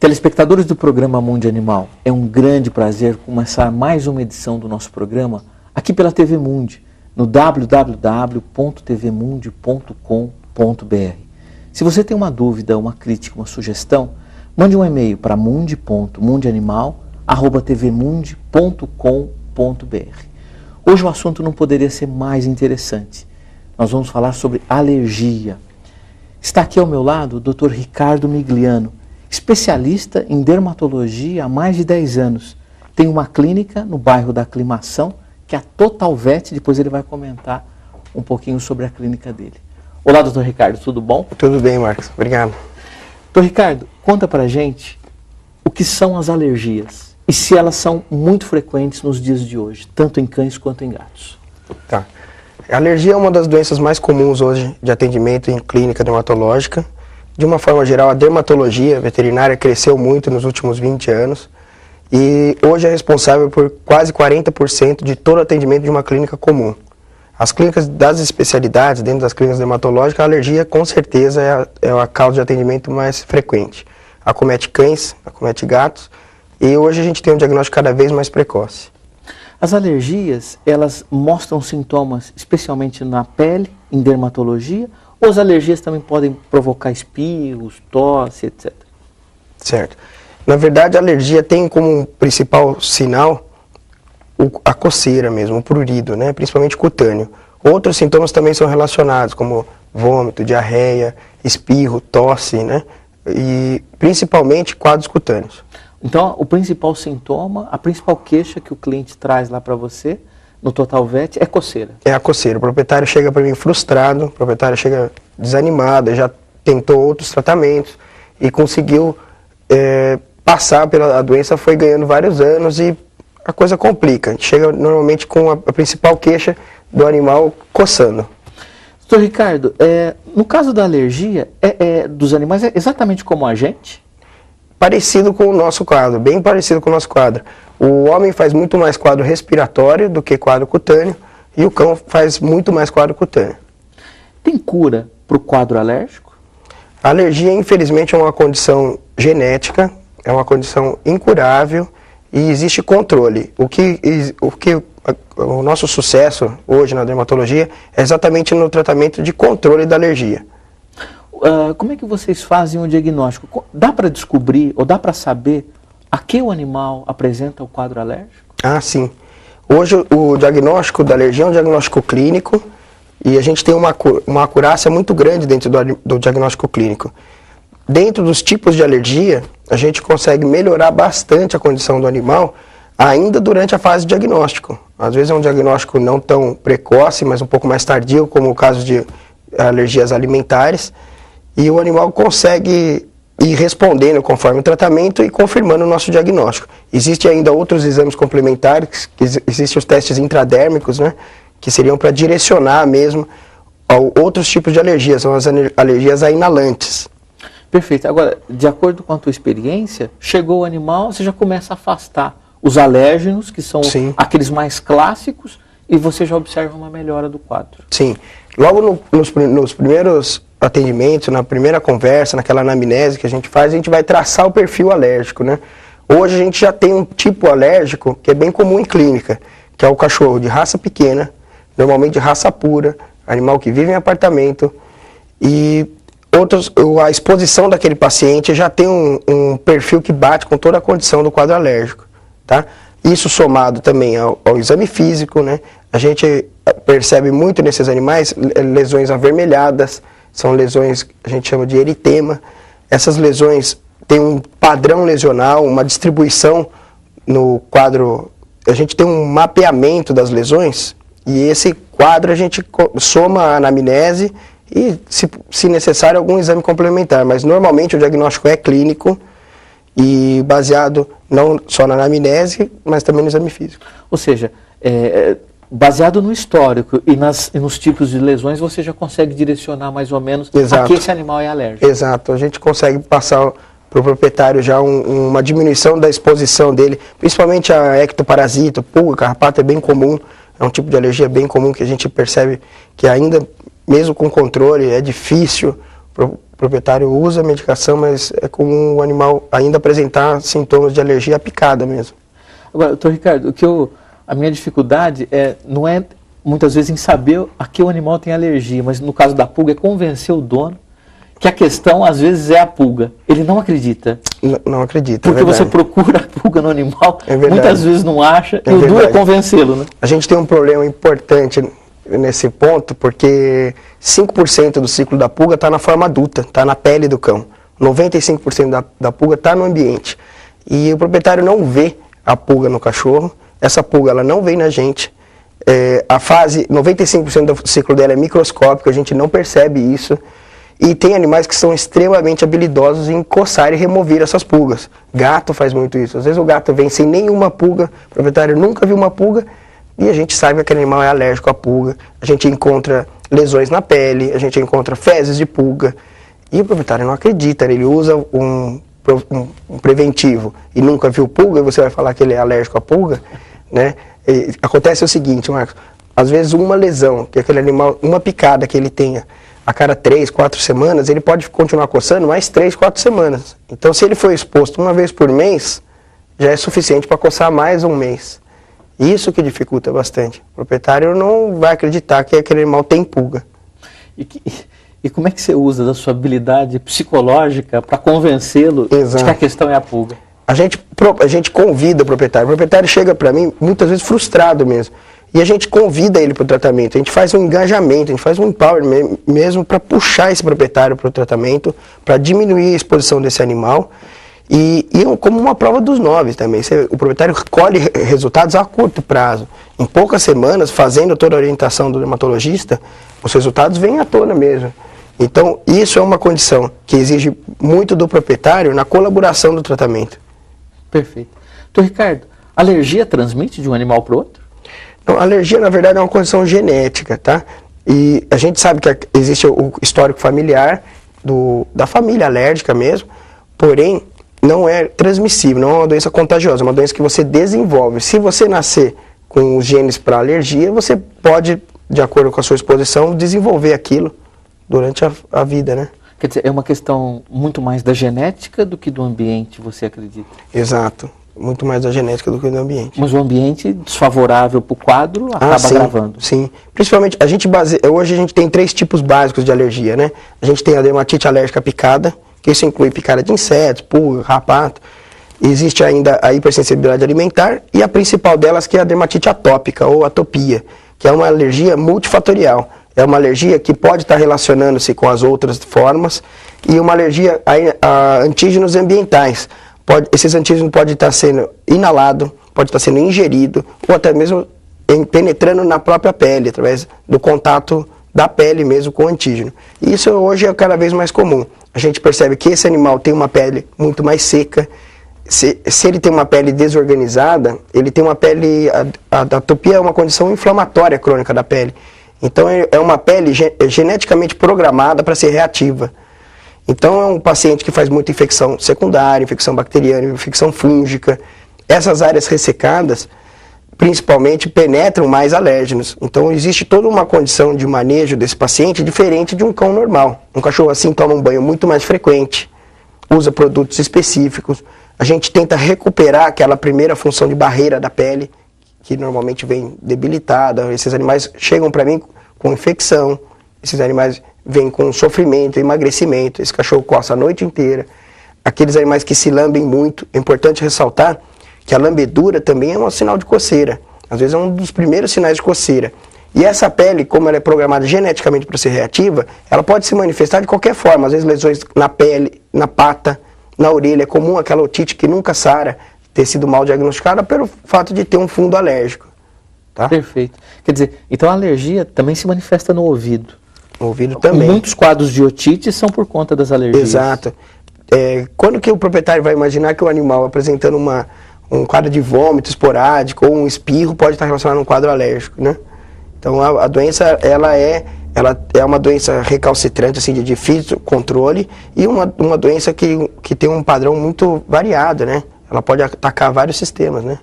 Telespectadores do programa Mundo Animal, é um grande prazer começar mais uma edição do nosso programa aqui pela TV Mundi, no www.tvmundi.com.br. Se você tem uma dúvida, uma crítica, uma sugestão, mande um e-mail para mundi.mundianimal@tvmundi.com.br. Hoje o assunto não poderia ser mais interessante. Nós vamos falar sobre alergia. Está aqui ao meu lado o Dr. Ricardo Migliano, especialista em dermatologia há mais de 10 anos. Tem uma clínica no bairro da Aclimação, que é a Total Vet. Depois ele vai comentar um pouquinho sobre a clínica dele. Olá, doutor Ricardo, tudo bom? Tudo bem, Marcos. Obrigado. Doutor Ricardo, conta pra gente o que são as alergias e se elas são muito frequentes nos dias de hoje, tanto em cães quanto em gatos. Tá. A alergia é uma das doenças mais comuns hoje de atendimento em clínica dermatológica. De uma forma geral, a dermatologia veterinária cresceu muito nos últimos 20 anos e hoje é responsável por quase 40% de todo o atendimento de uma clínica comum. As clínicas das especialidades, dentro das clínicas dermatológicas, a alergia com certeza é a causa de atendimento mais frequente. Acomete cães, acomete gatos e hoje a gente tem um diagnóstico cada vez mais precoce. As alergias, elas mostram sintomas especialmente na pele, em dermatologia, ou as alergias também podem provocar espirros, tosse, etc? Certo. Na verdade, a alergia tem como principal sinal a coceira mesmo, o prurido, né? Principalmente cutâneo. Outros sintomas também são relacionados, como vômito, diarreia, espirro, tosse, né? E principalmente quadros cutâneos. Então, o principal sintoma, a principal queixa que o cliente traz lá para você, no Total Vet, é coceira. É a coceira. O proprietário chega para mim frustrado, o proprietário chega desanimado, já tentou outros tratamentos e conseguiu passar pela doença, foi ganhando vários anos e a coisa complica. A gente chega normalmente com a principal queixa do animal coçando. Doutor Ricardo, no caso da alergia dos animais, é exatamente como a gente? Parecido com o nosso quadro, bem parecido com o nosso quadro. O homem faz muito mais quadro respiratório do que quadro cutâneo e o cão faz muito mais quadro cutâneo. Tem cura para o quadro alérgico? A alergia, infelizmente, é uma condição genética, é uma condição incurável e existe controle. O nosso sucesso hoje na dermatologia é exatamente no tratamento de controle da alergia. Como é que vocês fazem o diagnóstico? Dá para descobrir ou dá para saber a que o animal apresenta o quadro alérgico? Ah, sim. Hoje o diagnóstico da alergia é um diagnóstico clínico e a gente tem uma acurácia muito grande dentro do diagnóstico clínico. Dentro dos tipos de alergia, a gente consegue melhorar bastante a condição do animal ainda durante a fase de diagnóstico. Às vezes é um diagnóstico não tão precoce, mas um pouco mais tardio, como o caso de alergias alimentares. E o animal consegue ir respondendo conforme o tratamento e confirmando o nosso diagnóstico. Existem ainda outros exames complementares, existem os testes intradérmicos, né, que seriam para direcionar mesmo a outros tipos de alergias, são as alergias a inalantes. Perfeito. Agora, de acordo com a tua experiência, chegou o animal, você já começa a afastar os alérgenos, que são aqueles mais clássicos, e você já observa uma melhora do quadro. Sim. Logo nos primeiros atendimentos, na primeira conversa, naquela anamnese que a gente faz, a gente vai traçar o perfil alérgico, né? Hoje a gente já tem um tipo alérgico que é bem comum em clínica, que é o cachorro de raça pequena, normalmente de raça pura, animal que vive em apartamento, e a exposição daquele paciente já tem um perfil que bate com toda a condição do quadro alérgico, tá? Isso somado também ao exame físico, né? A gente percebe muito nesses animais lesões avermelhadas, são lesões que a gente chama de eritema. Essas lesões têm um padrão lesional, uma distribuição no quadro. A gente tem um mapeamento das lesões e esse quadro a gente soma a anamnese e, se necessário, algum exame complementar. Mas normalmente o diagnóstico é clínico e baseado não só na anamnese, mas também no exame físico. Ou seja, baseado no histórico e nos tipos de lesões, você já consegue direcionar mais ou menos a que esse animal é alérgico. Exato, a gente consegue passar para o proprietário já uma diminuição da exposição dele, principalmente a ectoparasita, pulga, carrapato é bem comum, é um tipo de alergia bem comum que a gente percebe que ainda, mesmo com controle, é difícil para o proprietário usa a medicação, mas é comum o animal ainda apresentar sintomas de alergia à picada mesmo. Agora, doutor Ricardo, a minha dificuldade não é muitas vezes em saber a que o animal tem alergia, mas no caso da pulga é convencer o dono que a questão às vezes é a pulga. Ele não acredita. Não acredita, porque você procura a pulga no animal, muitas vezes não acha, e o duro é convencê-lo, né? A gente tem um problema importante nesse ponto, porque 5% do ciclo da pulga está na forma adulta, está na pele do cão. 95% da pulga está no ambiente. E o proprietário não vê a pulga no cachorro, essa pulga ela não vem na gente. A fase, 95% do ciclo dela é microscópico, a gente não percebe isso. E tem animais que são extremamente habilidosos em coçar e remover essas pulgas. Gato faz muito isso. Às vezes o gato vem sem nenhuma pulga, o proprietário nunca viu uma pulga, e a gente sabe que aquele animal é alérgico à pulga. A gente encontra lesões na pele, a gente encontra fezes de pulga. E o proprietário não acredita, ele usa um preventivo e nunca viu pulga, e você vai falar que ele é alérgico à pulga, né? E acontece o seguinte, Marcos, às vezes uma lesão, que aquele animal, uma picada que ele tenha a cada 3, 4 semanas, ele pode continuar coçando mais 3, 4 semanas. Então, se ele for exposto uma vez por mês, já é suficiente para coçar mais um mês. Isso que dificulta bastante. O proprietário não vai acreditar que aquele animal tem pulga. E como é que você usa da sua habilidade psicológica para convencê-lo de que a questão é a pulga? A gente convida o proprietário chega para mim muitas vezes frustrado mesmo. E a gente convida ele para o tratamento, a gente faz um engajamento, a gente faz um empower mesmo para puxar esse proprietário para o tratamento, para diminuir a exposição desse animal. E como uma prova dos 9 também, o proprietário colhe resultados a curto prazo. Em poucas semanas, fazendo toda a orientação do dermatologista, os resultados vêm à tona mesmo. Então, isso é uma condição que exige muito do proprietário na colaboração do tratamento. Perfeito. Doutor Ricardo, alergia transmite de um animal para o outro? Não, a alergia, na verdade, é uma condição genética, tá? E a gente sabe que existe o histórico familiar da família alérgica mesmo, porém, não é transmissível, não é uma doença contagiosa, é uma doença que você desenvolve. Se você nascer com os genes para alergia, você pode, de acordo com a sua exposição, desenvolver aquilo durante a vida, né? Quer dizer, é uma questão muito mais da genética do que do ambiente, você acredita? Exato. Muito mais da genética do que do ambiente. Mas o ambiente desfavorável para o quadro acaba agravando. Sim. Principalmente, hoje a gente tem 3 tipos básicos de alergia, né? A gente tem a dermatite alérgica à picada, que isso inclui picada de insetos, pulga, carrapato. Existe ainda a hipersensibilidade alimentar e a principal delas que é a dermatite atópica ou atopia, que é uma alergia multifatorial. É uma alergia que pode estar relacionando-se com as outras formas e uma alergia a antígenos ambientais. Esses antígenos podem estar sendo inalado, pode estar sendo ingerido ou até mesmo penetrando na própria pele, através do contato da pele mesmo com o antígeno. E isso hoje é cada vez mais comum. A gente percebe que esse animal tem uma pele muito mais seca. Se ele tem uma pele desorganizada, ele tem uma pele... A atopia é uma condição inflamatória crônica da pele. Então é uma pele geneticamente programada para ser reativa. Então é um paciente que faz muita infecção secundária, infecção bacteriana, infecção fúngica. Essas áreas ressecadas, principalmente, penetram mais alérgenos. Então existe toda uma condição de manejo desse paciente diferente de um cão normal. Um cachorro assim toma um banho muito mais frequente, usa produtos específicos. A gente tenta recuperar aquela primeira função de barreira da pele, que normalmente vem debilitada. Esses animais chegam para mim com infecção, esses animais vêm com sofrimento, emagrecimento, esse cachorro coça a noite inteira. Aqueles animais que se lambem muito, é importante ressaltar que a lambedura também é um sinal de coceira. Às vezes é um dos primeiros sinais de coceira. E essa pele, como ela é programada geneticamente para ser reativa, ela pode se manifestar de qualquer forma. Às vezes lesões na pele, na pata, na orelha. É comum aquela otite que nunca sara ter sido mal diagnosticada pelo fato de ter um fundo alérgico. Tá? Perfeito. Quer dizer, então a alergia também se manifesta no ouvido. No ouvido também. Muitos quadros de otite são por conta das alergias. Exato. Quando que o proprietário vai imaginar que o animal apresentando um quadro de vômito esporádico ou um espirro pode estar relacionado a um quadro alérgico, né? Então a doença ela é uma doença recalcitrante, assim, de difícil controle e uma doença que tem um padrão muito variado, né? Ela pode atacar vários sistemas, né?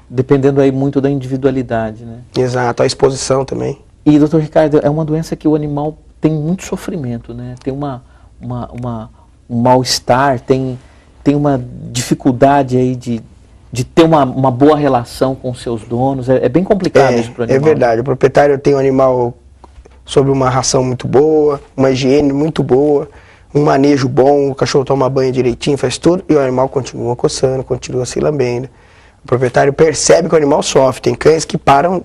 Dependendo aí muito da individualidade, né? Exato, a exposição também. E, doutor Ricardo, é uma doença que o animal tem muito sofrimento, né? Tem uma um mal-estar, tem uma dificuldade aí de ter uma boa relação com os seus donos. É bem complicado isso para o animal. É verdade. O proprietário tem um animal sob uma ração muito boa, uma higiene muito boa, um manejo bom, o cachorro toma banho direitinho, faz tudo, e o animal continua coçando, continua se lambendo. O proprietário percebe que o animal sofre. Tem cães que param,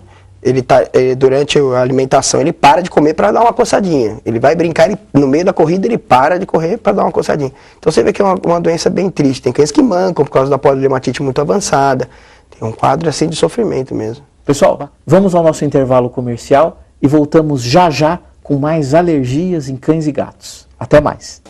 durante a alimentação, ele para de comer para dar uma coçadinha. Ele vai brincar, no meio da corrida ele para de correr para dar uma coçadinha. Então você vê que é uma doença bem triste. Tem cães que mancam por causa da polidermatite muito avançada. Tem um quadro assim de sofrimento mesmo. Pessoal, vamos ao nosso intervalo comercial e voltamos já já com mais alergias em cães e gatos. Até mais!